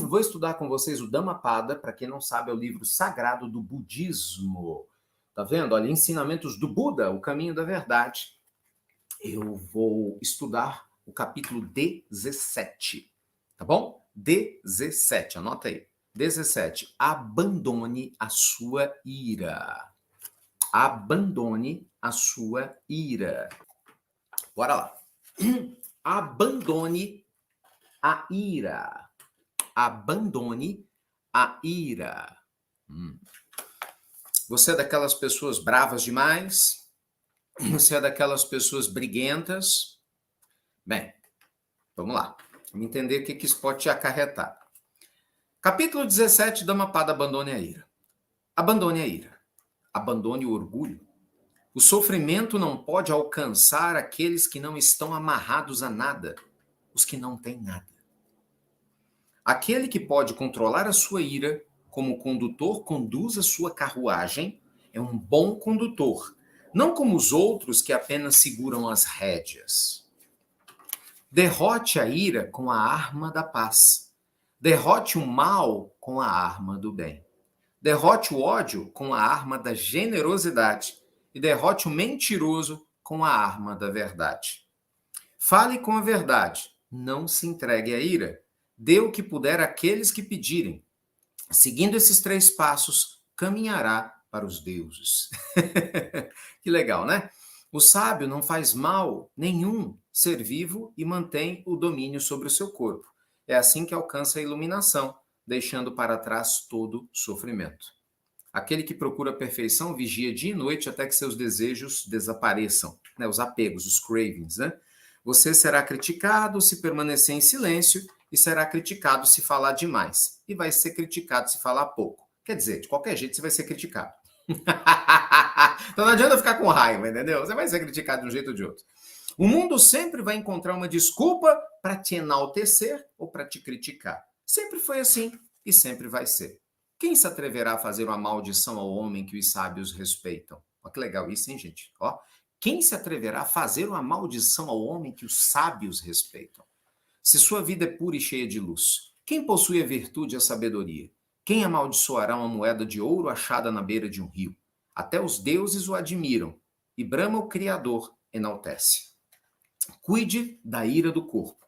Vou estudar com vocês o Dhammapada, para quem não sabe, é o livro sagrado do budismo. Tá vendo? Olha, ensinamentos do Buda, o caminho da verdade. Eu vou estudar o capítulo 17, tá bom? 17, anota aí. 17. Abandone a sua ira. Abandone a sua ira. Bora lá. Abandone a ira. Abandone a ira. Você é daquelas pessoas bravas demais? Você é daquelas pessoas briguentas? Bem, vamos lá. Vamos entender o que isso pode te acarretar. Capítulo 17, Dhammapada, abandone a ira. Abandone a ira. Abandone o orgulho. O sofrimento não pode alcançar aqueles que não estão amarrados a nada, os que não têm nada. Aquele que pode controlar a sua ira, como o condutor conduz a sua carruagem, é um bom condutor, não como os outros que apenas seguram as rédeas. Derrote a ira com a arma da paz. Derrote o mal com a arma do bem. Derrote o ódio com a arma da generosidade. E derrote o mentiroso com a arma da verdade. Fale com a verdade. Não se entregue à ira. Dê o que puder àqueles que pedirem. Seguindo esses 3 passos, caminhará para os deuses. Que legal, né? O sábio não faz mal nenhum ser vivo e mantém o domínio sobre o seu corpo. É assim que alcança a iluminação, deixando para trás todo sofrimento. Aquele que procura a perfeição vigia dia e noite até que seus desejos desapareçam, né? Os apegos, os cravings, né? Você será criticado se permanecer em silêncio e será criticado se falar demais. E vai ser criticado se falar pouco. Quer dizer, de qualquer jeito você vai ser criticado. Então não adianta ficar com raiva, entendeu? Você vai ser criticado de um jeito ou de outro. O mundo sempre vai encontrar uma desculpa para te enaltecer ou para te criticar. Sempre foi assim e sempre vai ser. Quem se atreverá a fazer uma maldição ao homem que os sábios respeitam? Olha que legal isso, hein, gente? Ó, quem se atreverá a fazer uma maldição ao homem que os sábios respeitam? Se sua vida é pura e cheia de luz, quem possui a virtude e a sabedoria? Quem amaldiçoará uma moeda de ouro achada na beira de um rio? Até os deuses o admiram, e Brahma, o Criador, enaltece. Cuide da ira do corpo.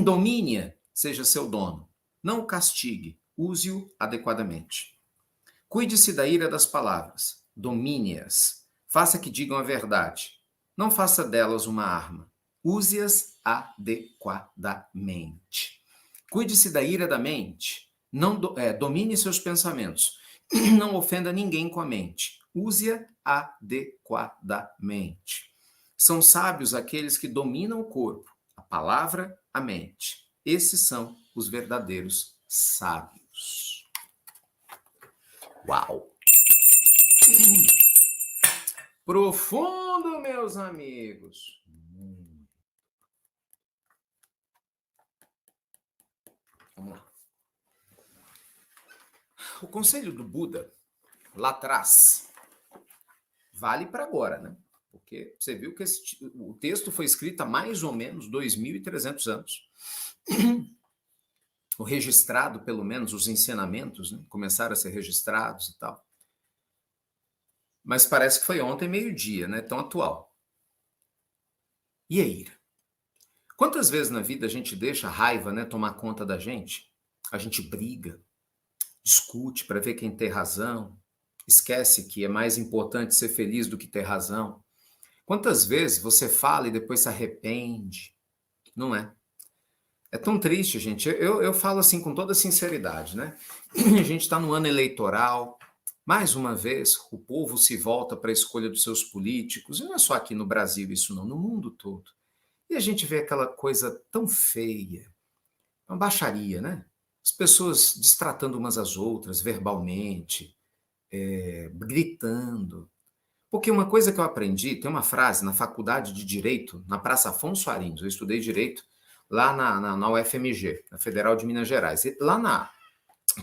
Domine-a, seja seu dono. Não o castigue, use-o adequadamente. Cuide-se da ira das palavras. Domine-as. Faça que digam a verdade. Não faça delas uma arma. Use-as adequadamente. Cuide-se da ira da mente. Não domine seus pensamentos. Não ofenda ninguém com a mente. Use-a adequadamente. São sábios aqueles que dominam o corpo, a palavra, a mente. Esses são os verdadeiros sábios. Uau! Profundo, meus amigos. Vamos lá. O conselho do Buda, lá atrás, vale para agora, né? Porque você viu que o texto foi escrito há mais ou menos 2.300 anos. O registrado, pelo menos, os ensinamentos, né, começaram a ser registrados e tal. Mas parece que foi ontem, meio-dia, né? Tão atual. E a ira? Quantas vezes na vida a gente deixa a raiva, né, tomar conta da gente? A gente briga, discute para ver quem tem razão, esquece que é mais importante ser feliz do que ter razão. Quantas vezes você fala e depois se arrepende? Não é? É tão triste, gente. Eu falo assim com toda sinceridade, né? A gente está no ano eleitoral. Mais uma vez, o povo se volta para a escolha dos seus políticos. E não é só aqui no Brasil isso não, no mundo todo. E a gente vê aquela coisa tão feia, uma baixaria, né? As pessoas destratando umas às outras verbalmente, gritando. Porque uma coisa que eu aprendi, tem uma frase na faculdade de Direito, na Praça Afonso Arinos, eu estudei Direito lá na UFMG, na Federal de Minas Gerais. E lá na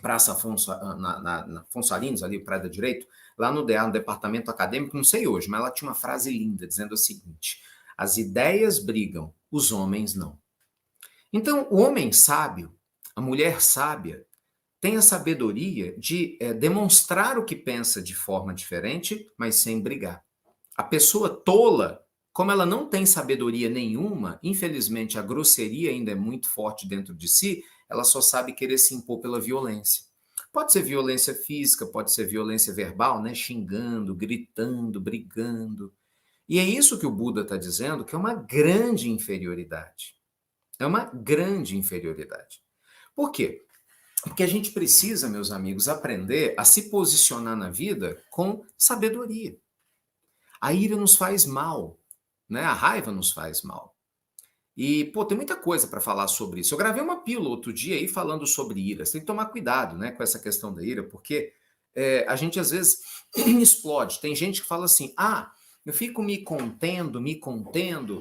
Praça Afonso, na Afonso Arinos, ali, Praia do Direito, lá no DA, no departamento acadêmico, não sei hoje, mas ela tinha uma frase linda, dizendo o seguinte: as ideias brigam, os homens não. Então, o homem sábio A mulher sábia tem a sabedoria de demonstrar o que pensa de forma diferente, mas sem brigar. A pessoa tola, como ela não tem sabedoria nenhuma, infelizmente a grosseria ainda é muito forte dentro de si, ela só sabe querer se impor pela violência. Pode ser violência física, pode ser violência verbal, né? Xingando, gritando, brigando. E é isso que o Buda está dizendo, que é uma grande inferioridade. É uma grande inferioridade. Por quê? Porque a gente precisa, meus amigos, aprender a se posicionar na vida com sabedoria. A ira nos faz mal, né? A raiva nos faz mal. E, pô, tem muita coisa para falar sobre isso. Eu gravei uma pílula outro dia aí falando sobre ira. Você tem que tomar cuidado, né, com essa questão da ira, porque a gente às vezes explode. Tem gente que fala assim: ah, eu fico me contendo,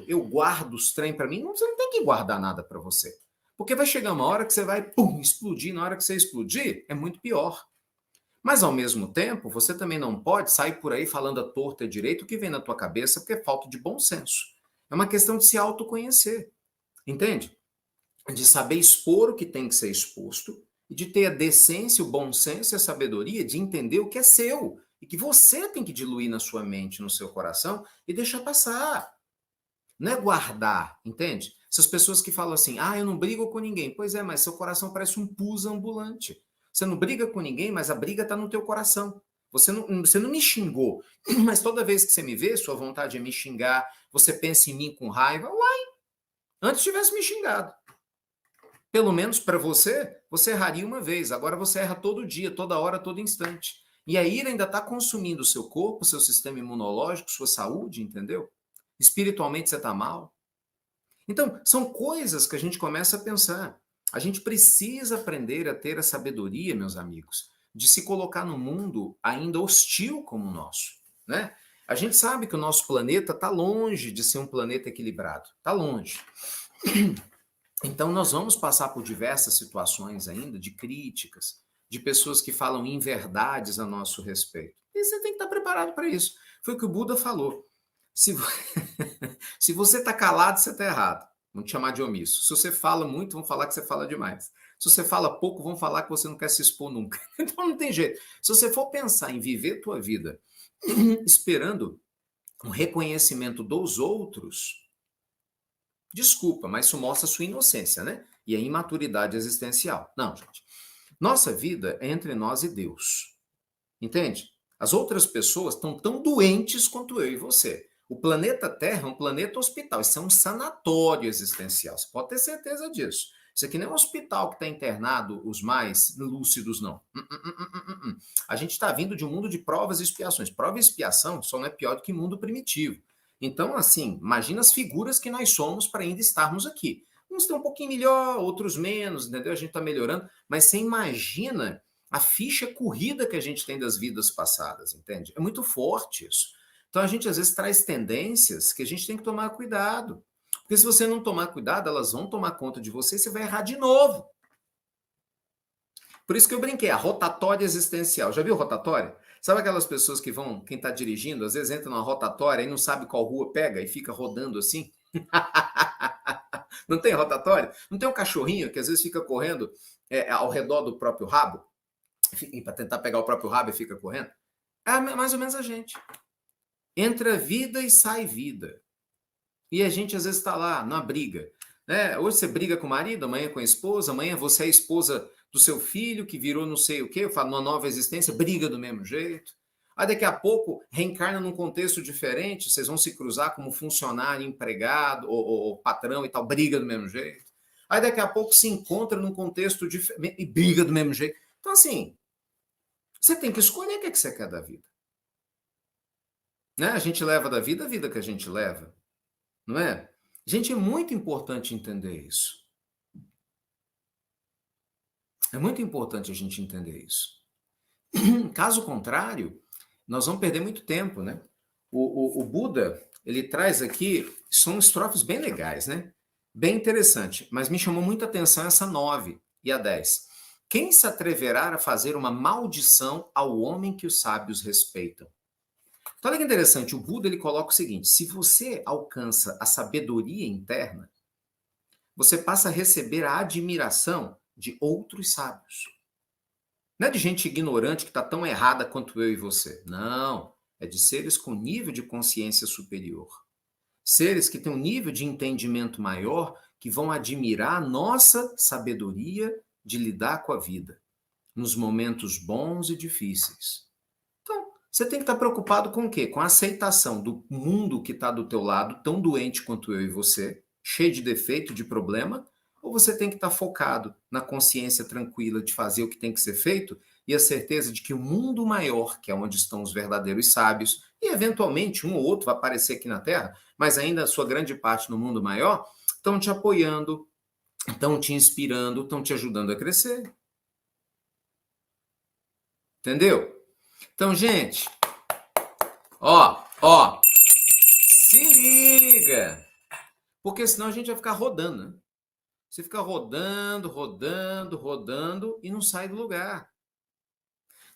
eu guardo os trem para mim. Não, você não tem que guardar nada para você. Porque vai chegar uma hora que você vai explodir. Na hora que você explodir, é muito pior. Mas, ao mesmo tempo, você também não pode sair por aí falando à torta e direito o que vem na tua cabeça, porque é falta de bom senso. É uma questão de se autoconhecer, entende? De saber expor o que tem que ser exposto e de ter a decência, o bom senso e a sabedoria de entender o que é seu e que você tem que diluir na sua mente, no seu coração e deixar passar. Não é guardar, entende? Essas pessoas que falam assim: ah, eu não brigo com ninguém. Pois é, mas seu coração parece um pus ambulante. Você não briga com ninguém, mas a briga está no teu coração. Você não me xingou, mas toda vez que você me vê, sua vontade é me xingar, você pensa em mim com raiva. Uai, antes tivesse me xingado. Pelo menos para você, você erraria uma vez. Agora você erra todo dia, toda hora, todo instante. E a ira ainda está consumindo o seu corpo, seu sistema imunológico, sua saúde, entendeu? Espiritualmente você está mal. Então, são coisas que a gente começa a pensar. A gente precisa aprender a ter a sabedoria, meus amigos, de se colocar no mundo ainda hostil como o nosso, né? A gente sabe que o nosso planeta está longe de ser um planeta equilibrado. Está longe. Então, nós vamos passar por diversas situações ainda de críticas, de pessoas que falam inverdades a nosso respeito. E você tem que estar preparado para isso. Foi o que o Buda falou. Se você está calado, você está errado. Vamos te chamar de omisso. Se você fala muito, vão falar que você fala demais. Se você fala pouco, vão falar que você não quer se expor nunca. Então não tem jeito. Se você for pensar em viver tua vida esperando um reconhecimento dos outros, desculpa, mas isso mostra a sua inocência, né? E a imaturidade existencial. Não, gente. Nossa vida é entre nós e Deus. Entende? As outras pessoas estão tão doentes quanto eu e você. O planeta Terra é um planeta hospital. Isso é um sanatório existencial. Você pode ter certeza disso. Isso aqui não é um hospital que está internado os mais lúcidos, não. A gente está vindo de um mundo de provas e expiações. Prova e expiação só não é pior do que mundo primitivo. Então, assim, imagina as figuras que nós somos para ainda estarmos aqui. Uns estão um pouquinho melhor, outros menos, entendeu? A gente está melhorando. Mas você imagina a ficha corrida que a gente tem das vidas passadas, entende? É muito forte isso. Então a gente às vezes traz tendências que a gente tem que tomar cuidado. Porque se você não tomar cuidado, elas vão tomar conta de você e você vai errar de novo. Por isso que eu brinquei, a rotatória existencial. Já viu rotatória? Sabe aquelas pessoas que vão, quem está dirigindo, às vezes entra numa rotatória e não sabe qual rua pega e fica rodando assim? Não tem rotatória? Não tem um cachorrinho que às vezes fica correndo ao redor do próprio rabo? Para tentar pegar o próprio rabo e fica correndo? É mais ou menos a gente. Entra vida e sai vida. E a gente às vezes está lá, na briga. Né? Hoje você briga com o marido, amanhã com a esposa, amanhã você é a esposa do seu filho, que virou não sei o quê, eu falo, numa nova existência, briga do mesmo jeito. Aí daqui a pouco reencarna num contexto diferente, vocês vão se cruzar como funcionário, empregado, ou patrão e tal, briga do mesmo jeito. Aí daqui a pouco se encontra num contexto diferente e briga do mesmo jeito. Então, assim, você tem que escolher o que você quer da vida. Né? A gente leva da vida a vida que a gente leva. Não é? Gente, é muito importante entender isso. É muito importante a gente entender isso. Caso contrário, nós vamos perder muito tempo, né? O Buda, ele traz aqui, são estrofes bem legais, né? Bem interessante, mas me chamou muita atenção essa 9 e a 10. Quem se atreverá a fazer uma maldição ao homem que os sábios respeitam? Então, olha que interessante, o Buda ele coloca o seguinte: se você alcança a sabedoria interna, você passa a receber a admiração de outros sábios. Não é de gente ignorante que está tão errada quanto eu e você. Não. É de seres com nível de consciência superior. Seres que têm um nível de entendimento maior, que vão admirar a nossa sabedoria de lidar com a vida, nos momentos bons e difíceis. Então, você tem que estar preocupado com o quê? Com a aceitação do mundo que está do teu lado, tão doente quanto eu e você, cheio de defeito, de problema, ou você tem que estar focado na consciência tranquila de fazer o que tem que ser feito e a certeza de que o mundo maior, que é onde estão os verdadeiros sábios, e eventualmente um ou outro vai aparecer aqui na Terra, mas ainda a sua grande parte no mundo maior, estão te apoiando, estão te inspirando, estão te ajudando a crescer. Entendeu? Então, gente, ó, se liga! Porque senão a gente vai ficar rodando, né? Você fica rodando e não sai do lugar.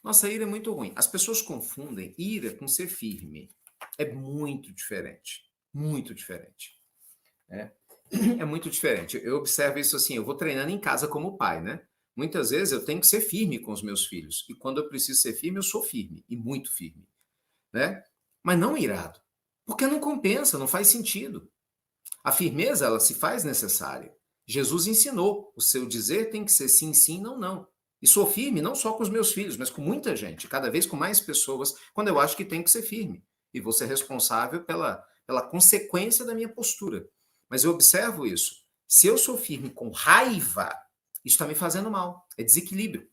Nossa, ira é muito ruim. As pessoas confundem ira com ser firme. É muito diferente. Muito diferente. É muito diferente. Eu observo isso assim, eu vou treinando em casa como pai, né? Muitas vezes eu tenho que ser firme com os meus filhos. E quando eu preciso ser firme, eu sou firme. E muito firme. Né? Mas não irado. Porque não compensa, não faz sentido. A firmeza, ela se faz necessária. Jesus ensinou, o seu dizer tem que ser sim, sim, não, não. E sou firme não só com os meus filhos, mas com muita gente, cada vez com mais pessoas, quando eu acho que tem que ser firme. E vou ser responsável pela consequência da minha postura. Mas eu observo isso. Se eu sou firme com raiva, isso está me fazendo mal. É desequilíbrio.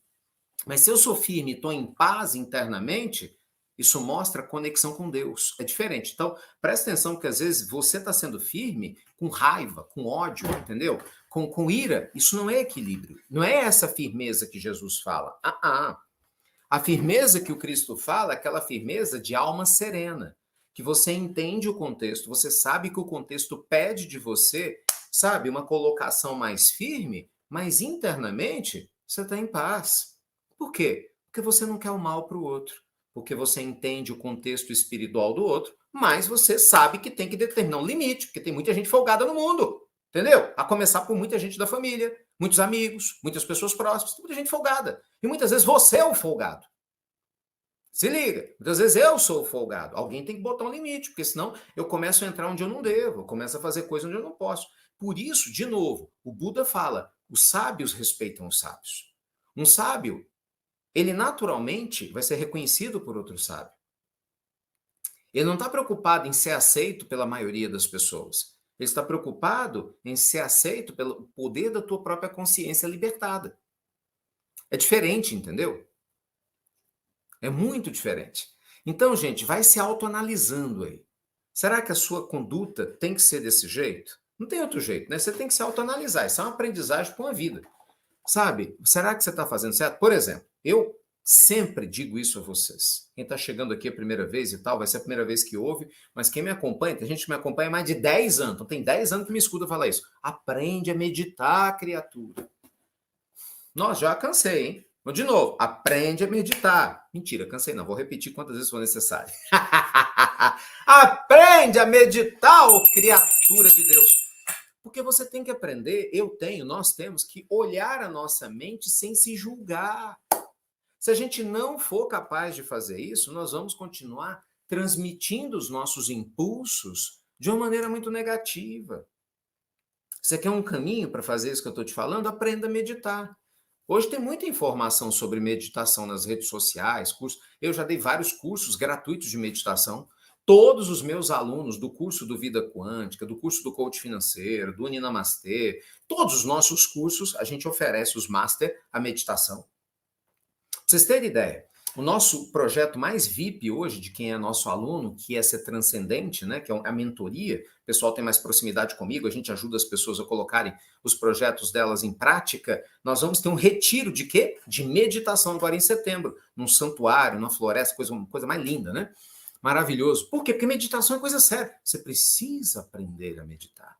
Mas se eu sou firme e estou em paz internamente, isso mostra conexão com Deus. É diferente. Então, presta atenção que às vezes você está sendo firme com raiva, com ódio, entendeu? Com ira. Isso não é equilíbrio. Não é essa firmeza que Jesus fala. A firmeza que o Cristo fala é aquela firmeza de alma serena. Que você entende o contexto, você sabe que o contexto pede de você, sabe, uma colocação mais firme, mas internamente você está em paz. Por quê? Porque você não quer o mal para o outro. Porque você entende o contexto espiritual do outro, mas você sabe que tem que determinar um limite, porque tem muita gente folgada no mundo, entendeu? A começar por muita gente da família, muitos amigos, muitas pessoas próximas, muita gente folgada. E muitas vezes você é o folgado. Se liga, muitas vezes eu sou o folgado. Alguém tem que botar um limite, porque senão eu começo a entrar onde eu não devo, eu começo a fazer coisa onde eu não posso. Por isso, de novo, o Buda fala, os sábios respeitam os sábios. Um sábio, ele naturalmente vai ser reconhecido por outro sábio. Ele não está preocupado em ser aceito pela maioria das pessoas. Ele está preocupado em ser aceito pelo poder da tua própria consciência libertada. É diferente, entendeu? É muito diferente. Então, gente, vai se autoanalisando aí. Será que a sua conduta tem que ser desse jeito? Não tem outro jeito, né? Você tem que se autoanalisar. Isso é uma aprendizagem para uma vida. Sabe? Será que você está fazendo certo? Por exemplo, eu sempre digo isso a vocês. Quem está chegando aqui a primeira vez e tal, vai ser a primeira vez que ouve, mas quem me acompanha, tem gente que me acompanha há mais de 10 anos. Então tem 10 anos que me escuta falar isso. Aprende a meditar, criatura. Nossa, já cansei, hein? Mas, de novo, aprende a meditar. Mentira, cansei não. Vou repetir quantas vezes for necessário. Aprende a meditar, ô criatura de Deus. Porque você tem que aprender, nós temos que olhar a nossa mente sem se julgar. Se a gente não for capaz de fazer isso, nós vamos continuar transmitindo os nossos impulsos de uma maneira muito negativa. Você quer um caminho para fazer isso que eu estou te falando? Aprenda a meditar. Hoje tem muita informação sobre meditação nas redes sociais, cursos. Eu já dei vários cursos gratuitos de meditação. Todos os meus alunos do curso do Vida Quântica, do curso do Coach Financeiro, do Uninamastê, todos os nossos cursos, a gente oferece os Master, a meditação. Pra vocês terem ideia, o nosso projeto mais VIP hoje, de quem é nosso aluno, que é ser transcendente, né, que é a mentoria, o pessoal tem mais proximidade comigo, a gente ajuda as pessoas a colocarem os projetos delas em prática. Nós vamos ter um retiro de quê? De meditação agora em setembro, num santuário, numa floresta, coisa mais linda, né? Maravilhoso. Por quê? Porque meditação é coisa séria. Você precisa aprender a meditar.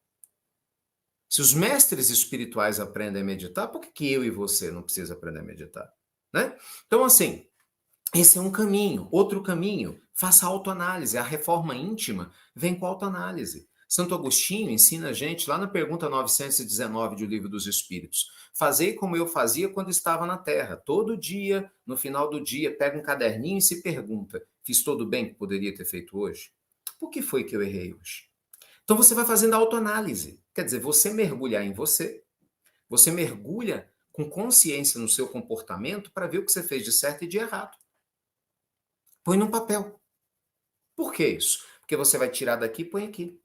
Se os mestres espirituais aprendem a meditar, por que eu e você não precisa aprender a meditar? Né? Então, assim, esse é um caminho. Outro caminho, faça autoanálise. A reforma íntima vem com autoanálise. Santo Agostinho ensina a gente, lá na pergunta 919 do Livro dos Espíritos, fazei como eu fazia quando estava na Terra. Todo dia, no final do dia, pega um caderninho e se pergunta, fiz todo o bem que poderia ter feito hoje? Por que foi que eu errei hoje? Então você vai fazendo autoanálise. Quer dizer, você mergulhar em você, você mergulha com consciência no seu comportamento para ver o que você fez de certo e de errado. Põe no papel. Por que isso? Porque você vai tirar daqui e põe aqui.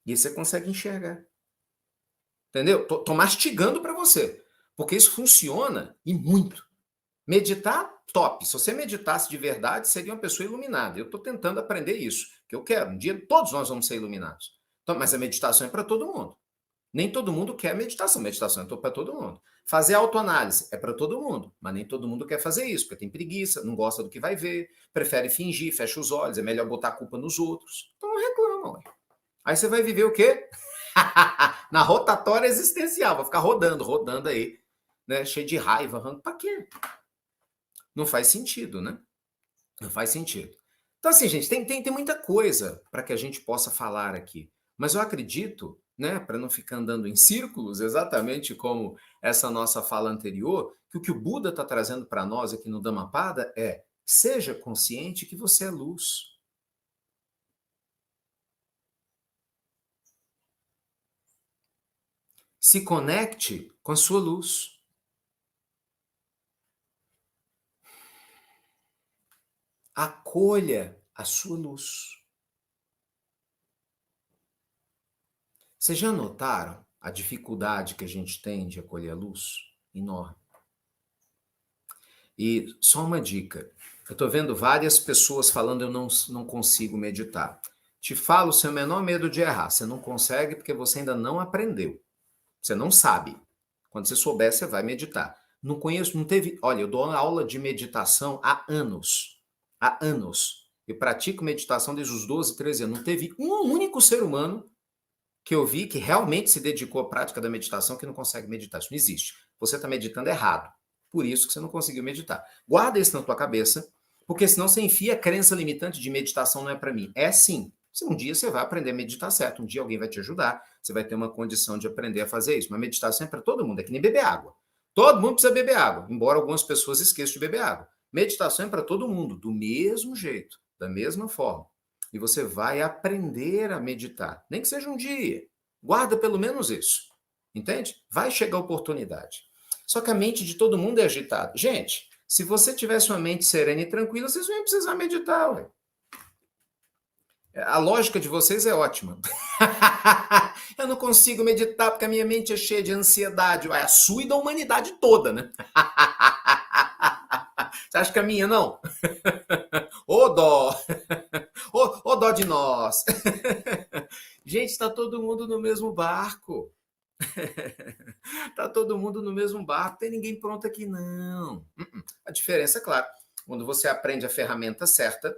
E aí você consegue enxergar. Entendeu? Tô mastigando para você. Porque isso funciona e muito. Meditar, top. Se você meditasse de verdade, seria uma pessoa iluminada. Eu estou tentando aprender isso, que eu quero. Um dia todos nós vamos ser iluminados. Então, mas a meditação é para todo mundo. Nem todo mundo quer meditação. Meditação é para todo mundo. Fazer autoanálise é para todo mundo, mas nem todo mundo quer fazer isso, porque tem preguiça, não gosta do que vai ver, prefere fingir, fecha os olhos, é melhor botar a culpa nos outros. Então não reclama, ué. Aí você vai viver o quê? Na rotatória existencial, vai ficar rodando aí, né? Cheio de raiva, pra quê? Não faz sentido, né? Não faz sentido. Então, assim, gente, tem muita coisa para que a gente possa falar aqui. Mas eu acredito, né, para não ficar andando em círculos, exatamente como essa nossa fala anterior, que o que o Buda está trazendo para nós aqui no Dhammapada é: seja consciente que você é luz. Se conecte com a sua luz. Acolha a sua luz. Vocês já notaram a dificuldade que a gente tem de acolher a luz? Enorme. E só uma dica. Eu estou vendo várias pessoas falando eu não consigo meditar. Te falo o seu menor medo de errar. Você não consegue porque você ainda não aprendeu. Você não sabe. Quando você souber, você vai meditar. Não conheço, não teve... Olha, eu dou aula de meditação há anos. Há anos. Eu pratico meditação desde os 12, 13 anos. Não teve um único ser humano que eu vi que realmente se dedicou à prática da meditação que não consegue meditar. Isso não existe. Você está meditando errado. Por isso que você não conseguiu meditar. Guarda isso na tua cabeça, porque senão você enfia a crença limitante de meditação não é para mim. É sim. Um dia você vai aprender a meditar certo, um dia alguém vai te ajudar, você vai ter uma condição de aprender a fazer isso. Mas meditação é para todo mundo, é que nem beber água. Todo mundo precisa beber água, embora algumas pessoas esqueçam de beber água. Meditação é para todo mundo, do mesmo jeito, da mesma forma. E você vai aprender a meditar, nem que seja um dia. Guarda pelo menos isso, entende? Vai chegar a oportunidade. Só que a mente de todo mundo é agitada. Gente, se você tivesse uma mente serena e tranquila, vocês não iam precisar meditar, ué. A lógica de vocês é ótima. Eu não consigo meditar porque a minha mente é cheia de ansiedade. Ué, a sua e da humanidade toda, né? Você acha que a minha não? Ô dó! Ô dó de nós! Gente, está todo mundo no mesmo barco. Tá todo mundo no mesmo barco, não tem ninguém pronto aqui, não. A diferença, é claro, quando você aprende a ferramenta certa,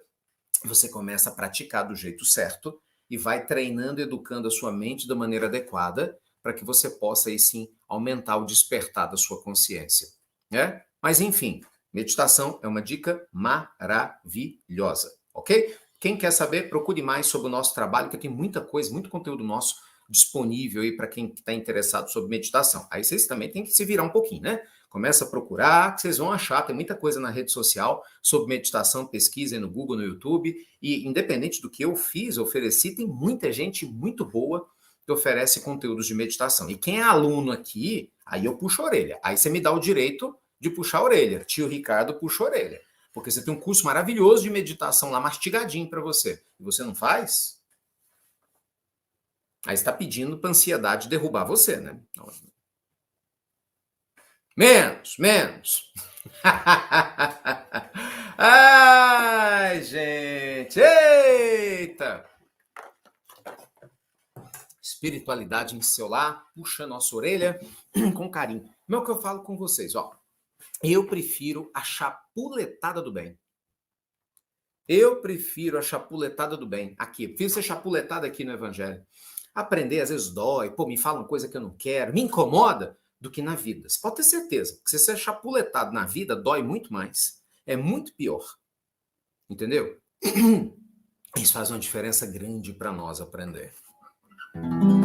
você começa a praticar do jeito certo e vai treinando, educando a sua mente da maneira adequada para que você possa, aí sim, aumentar o despertar da sua consciência, né? Mas, enfim, meditação é uma dica maravilhosa, ok? Quem quer saber, procure mais sobre o nosso trabalho, que tem muita coisa, muito conteúdo nosso disponível aí para quem está interessado sobre meditação. Aí vocês também têm que se virar um pouquinho, né? Começa a procurar, que vocês vão achar, tem muita coisa na rede social sobre meditação, pesquisem no Google, no YouTube, e independente do que eu fiz, ofereci, tem muita gente muito boa que oferece conteúdos de meditação. E quem é aluno aqui, aí eu puxo a orelha. Aí você me dá o direito de puxar a orelha. Tio Ricardo puxa a orelha. Porque você tem um curso maravilhoso de meditação lá, mastigadinho para você. E você não faz? Aí está pedindo para a ansiedade derrubar você, né? Menos. Ai, gente. Eita. Espiritualidade em seu lar, puxa a nossa orelha com carinho. Como é que eu falo com vocês, ó. Eu prefiro a chapuletada do bem. Eu prefiro a chapuletada do bem. Aqui, eu prefiro ser chapuletada aqui no Evangelho. Aprender, às vezes, dói. Pô, me falam coisa que eu não quero. Me incomoda do que na vida. Você pode ter certeza que se você é chapuletado na vida, dói muito mais. É muito pior. Entendeu? Isso faz uma diferença grande para nós aprender. Tchau.